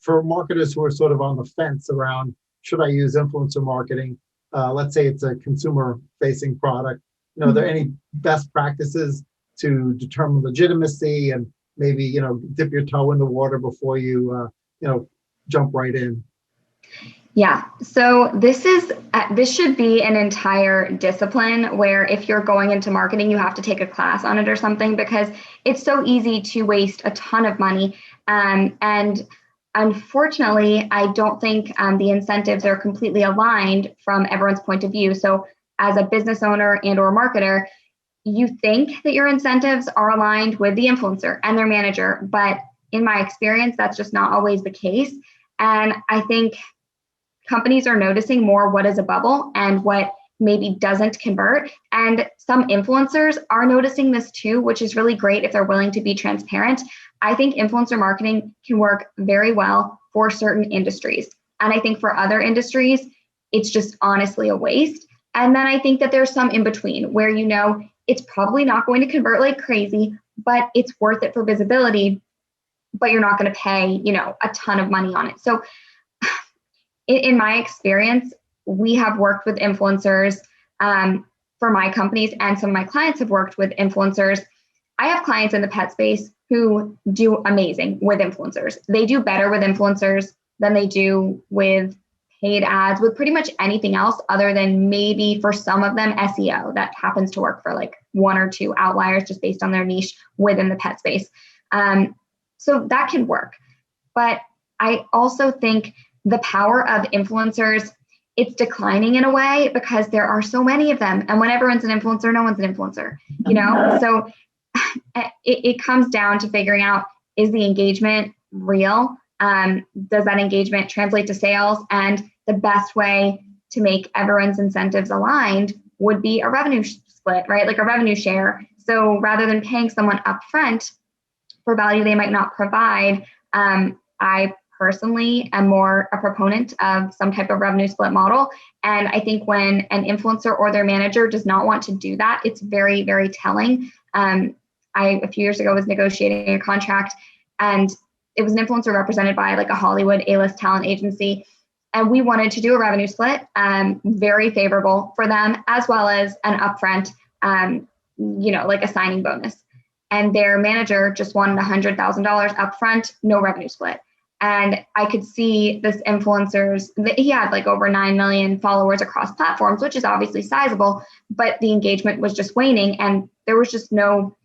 for marketers who are sort of on the fence around, should I use influencer marketing? Let's say it's a consumer-facing product. Are there any best practices to determine legitimacy and maybe, dip your toe in the water before you, jump right in? Yeah, so this should be an entire discipline where if you're going into marketing, you have to take a class on it or something, because it's so easy to waste a ton of money. And unfortunately, I don't think the incentives are completely aligned from everyone's point of view. So as a business owner and or marketer, you think that your incentives are aligned with the influencer and their manager, but in my experience, that's just not always the case. And I think companies are noticing more what is a bubble and what maybe doesn't convert. And some influencers are noticing this too, which is really great if they're willing to be transparent. I think influencer marketing can work very well for certain industries. And I think for other industries, it's just honestly a waste. And then I think that there's some in between where, it's probably not going to convert like crazy, but it's worth it for visibility, but you're not going to pay, a ton of money on it. So in my experience, we have worked with influencers for my companies, and some of my clients have worked with influencers. I have clients in the pet space who do amazing with influencers. They do better with influencers than they do with paid ads, with pretty much anything else other than maybe for some of them SEO. That happens to work for like one or two outliers just based on their niche within the pet space. So that can work. But I also think the power of influencers, it's declining in a way because there are so many of them. And when everyone's an influencer, no one's an influencer, So it comes down to figuring out, is the engagement real? Does that engagement translate to sales? And the best way to make everyone's incentives aligned would be a revenue split, right? Like a revenue share. So rather than paying someone upfront for value they might not provide, I personally am more a proponent of some type of revenue split model. And I think when an influencer or their manager does not want to do that, it's very, very telling. A few years ago was negotiating a contract, and it was an influencer represented by like a Hollywood A-list talent agency. And we wanted to do a revenue split, very favorable for them, as well as an upfront, like a signing bonus. And their manager just wanted $100,000 upfront, no revenue split. And I could see this influencer's, he had like over 9 million followers across platforms, which is obviously sizable, but the engagement was just waning. And there was just no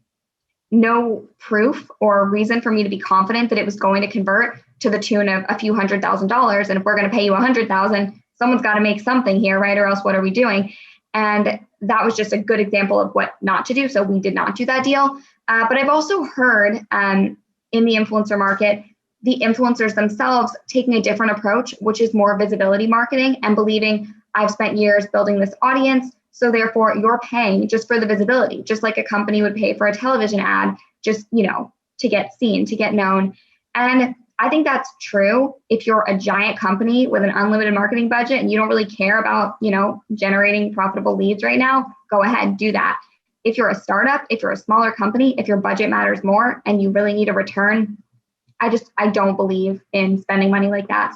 proof or reason for me to be confident that it was going to convert to the tune of a few $100,000. And if we're going to pay you $100,000, someone's got to make something here, right? Or else what are we doing? And that was just a good example of what not to do. So we did not do that deal. But I've also heard in the influencer market, the influencers themselves taking a different approach, which is more visibility marketing and believing I've spent years building this audience. So therefore you're paying just for the visibility, just like a company would pay for a television ad, just, to get seen, to get known. And I think that's true. If you're a giant company with an unlimited marketing budget and you don't really care about, generating profitable leads right now, go ahead, do that. If you're a startup, if you're a smaller company, if your budget matters more and you really need a return, I don't believe in spending money like that.